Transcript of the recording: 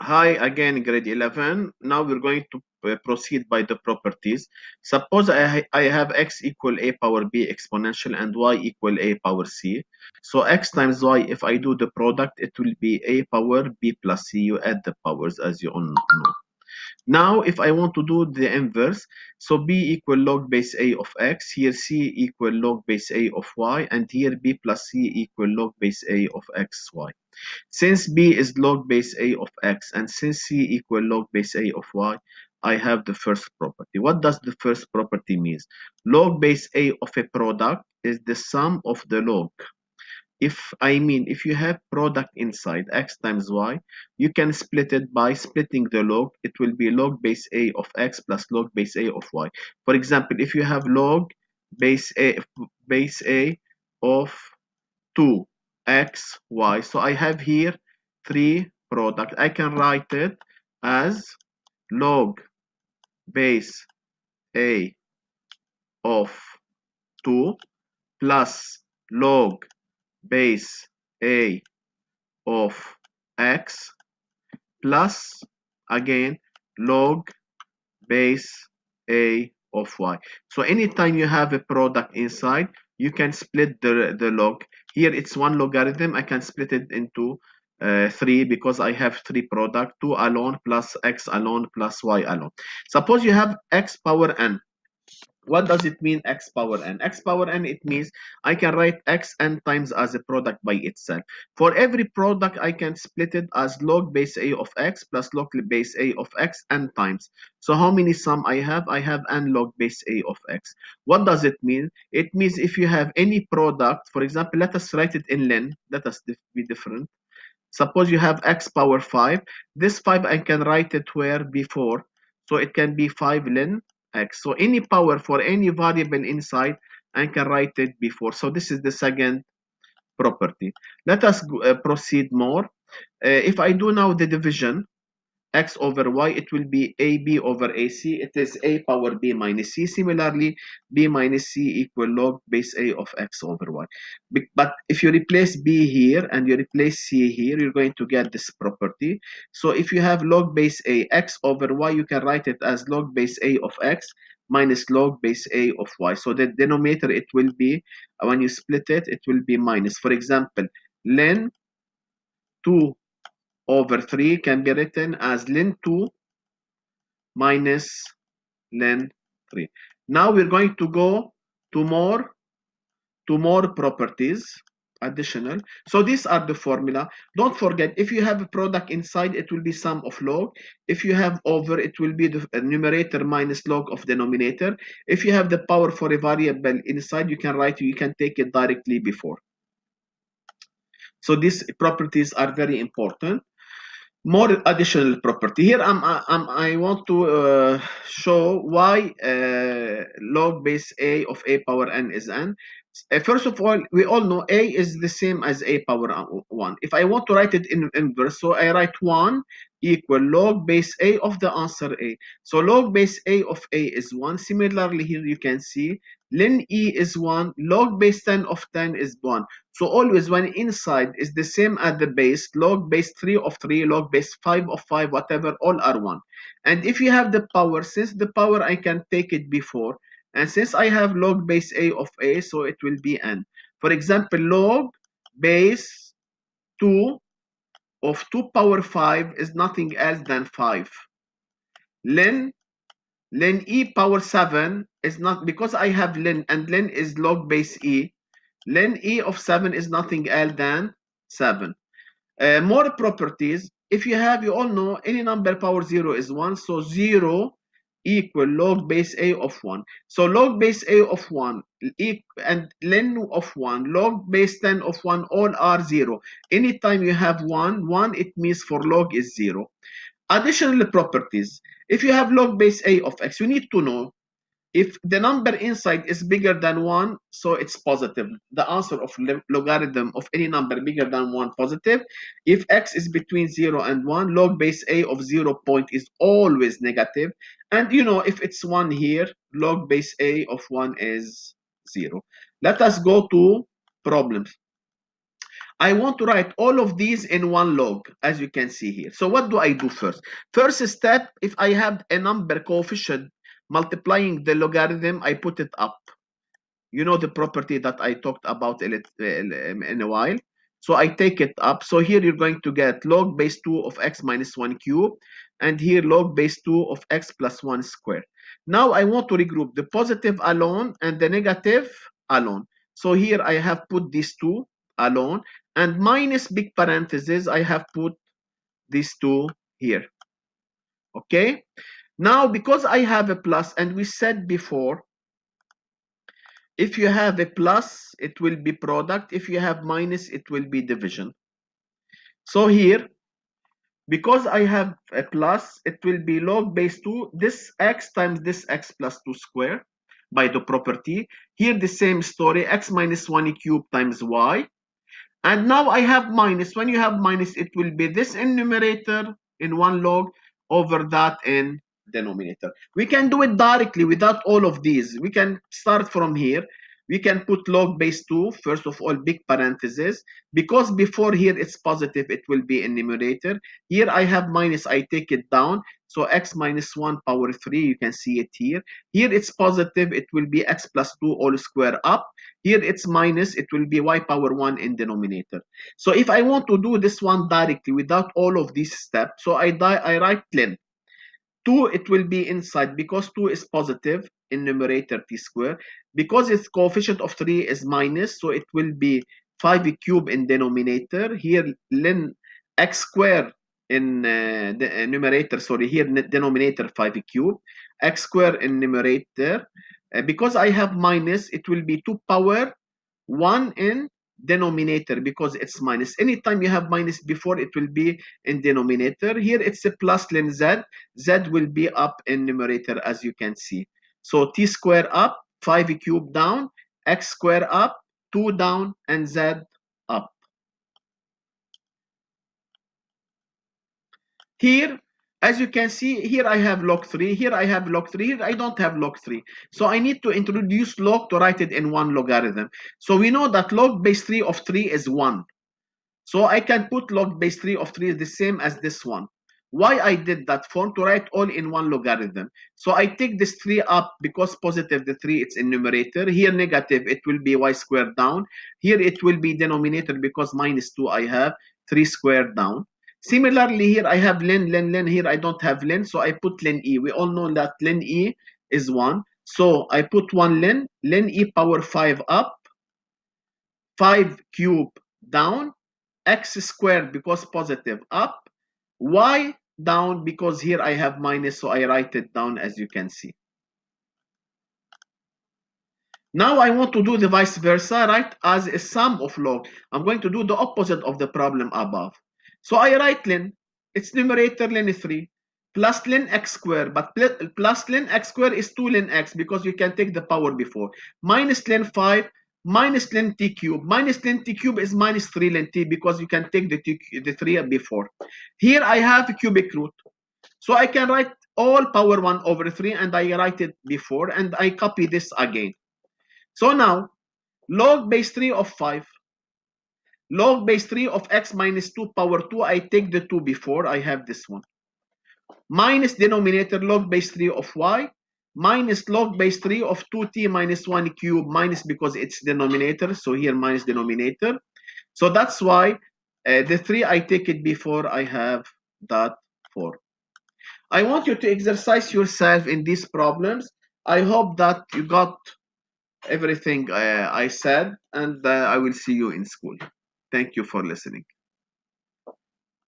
Hi again, grade 11. Now we're going to proceed by the properties. Suppose I have x equal a power b exponential and y equal a power c. So x times y, if I do the product, it will be a power b plus c. You add the powers as you all know. Now, if I want to do the inverse, so b equal log base a of x, here c equal log base a of y, and here b plus c equal log base a of x, y. Since b is log base a of x and since c equal log base a of y, I have the first property. What does the first property mean? Log base a of a product is the sum of the log. If you have product inside x times y, you can split it by splitting the log. It will be log base a of x plus log base a of y. For example, if you have log base a of 2x, y. So I have here three product. I can write it as log base a of 2 plus log base a of x plus again log base a of y. So anytime you have a product inside, you can split the log. Here it's one logarithm. I can split it into 3 because I have three product, 2 alone plus x alone plus y alone. Suppose you have x power n. What does it mean x power n? X power n, it means I can write x n times as a product by itself. For every product, I can split it as log base a of x plus log base a of x n times. So how many sum I have? I have n log base a of x. What does it mean? It means if you have any product, for example, let us write it in len. Let us be different. Suppose you have x power 5. This 5 I can write it where before. So it can be 5 len x. So any power for any variable inside, I can write it before. So this is the second property. Let us proceed more. If I do now the division, x over y, it will be ab over ac. It is a power b minus c. Similarly, b minus c equal log base a of x over y. But if you replace b here and you replace c here, you're going to get this property. So if you have log base a x over y, you can write it as log base a of x minus log base a of y. So the denominator, it will be, when you split it, it will be minus. For example, len 2 over 3 can be written as len 2 minus len 3. Now we're going to go to more properties, additional. So these are the formula. Don't forget, if you have a product inside, it will be sum of log. If you have over, it will be the numerator minus log of denominator. If you have the power for a variable inside, you can take it directly before. So these properties are very important. More additional property here. I want to show why log base a of a power n is n. First of all, we all know a is the same as a power 1. If I want to write it in inverse, so I write 1 equal log base a of the answer a. So log base a of a is 1. Similarly, here you can see len e is 1, log base 10 of 10 is 1. So always when inside is the same at the base, log base 3 of 3, log base 5 of 5, whatever, all are 1. And if you have the power, since the power I can take it before, and since I have log base a of a, so it will be n. For example, log base 2 of 2 power 5 is nothing else than 5. Len e power 7 is not, because I have len, and len is log base e. Len e of 7 is nothing else than 7. More properties. If you all know any number power 0 is 1. So 0 equal log base a of 1. So log base a of 1 and len of 1, log base 10 of 1, all are 0. Anytime you have 1, it means for log is 0. Additional properties. If you have log base a of x, you need to know if the number inside is bigger than 1, so it's positive. The answer of logarithm of any number bigger than 1, positive. If x is between 0 and 1, log base a of 0 point is always negative. And if it's 1 here, log base a of 1 is 0. Let us go to problems. I want to write all of these in one log, as you can see here. So what do I do first? First step, if I have a number coefficient multiplying the logarithm, I put it up. You know the property that I talked about in a while. So I take it up. So here you're going to get log base 2 of x minus 1 cube, and here log base 2 of x plus 1 square. Now I want to regroup the positive alone and the negative alone. So here I have put these two alone, and minus big parentheses, I have put these two here. Okay? Now, because I have a plus, and we said before, if you have a plus, it will be product. If you have minus, it will be division. So here, because I have a plus, it will be log base 2, this x times this x plus 2 square by the property. Here the same story, x minus 1 cube times y. And now I have minus. When you have minus, it will be this in numerator in one log over that in denominator. We can do it directly without all of these. We can start from here. We can put log base 2, first of all, big parentheses. Because before here it's positive, it will be in numerator. Here I have minus, I take it down. So x minus 1 power 3, you can see it here. Here it's positive, it will be x plus 2 all square up. Here it's minus, it will be y power 1 in denominator. So if I want to do this one directly without all of these steps, so I write ln. 2, it will be inside because 2 is positive in numerator t square. Because its coefficient of 3 is minus, so it will be 5 cube in denominator. Here ln x square in the numerator, sorry, here denominator 5 cube, x square in numerator. Because I have minus, it will be 2 power 1 in denominator because it's minus. Anytime you have minus before, it will be in denominator. Here it's a plus ln z. Z will be up in numerator, as you can see. So t square up, 5 cube down, x square up, 2 down, and z up. Here, as you can see, here I have log 3, here I have log 3, here I don't have log 3. So I need to introduce log to write it in one logarithm. So we know that log base 3 of 3 is 1. So I can put log base 3 of 3 is the same as this one. Why I did that form? To write all in one logarithm. So I take this 3 up because positive, the 3, it's in numerator. Here negative, it will be y squared down. Here it will be denominator because minus 2 I have 3 squared down. Similarly, here I have ln. Here I don't have ln, so I put ln e. We all know that ln e is 1. So I put 1 ln e power 5 up, 5 cube down, x squared because positive up, y down because here I have minus, so I write it down as you can see. Now I want to do the vice versa, right? As a sum of log, I'm going to do the opposite of the problem above. So I write ln, its numerator ln 3, plus ln x squared, but plus ln x squared is 2 ln x because you can take the power before, minus ln 5, minus ln t cube. Minus ln t cube is minus 3 ln t because you can take the 3 before. Here I have a cubic root. So I can write all power 1 over 3 and I write it before and I copy this again. So now, log base 3 of 5, log base 3 of x minus 2 power 2, I take the 2 before, I have this one. Minus denominator log base 3 of y, minus log base 3 of 2t minus 1 cube, minus because it's denominator, so here minus denominator. So that's why the 3 I take it before, I have that 4. I want you to exercise yourself in these problems. I hope that you got everything I said, and I will see you in school. Thank you for listening.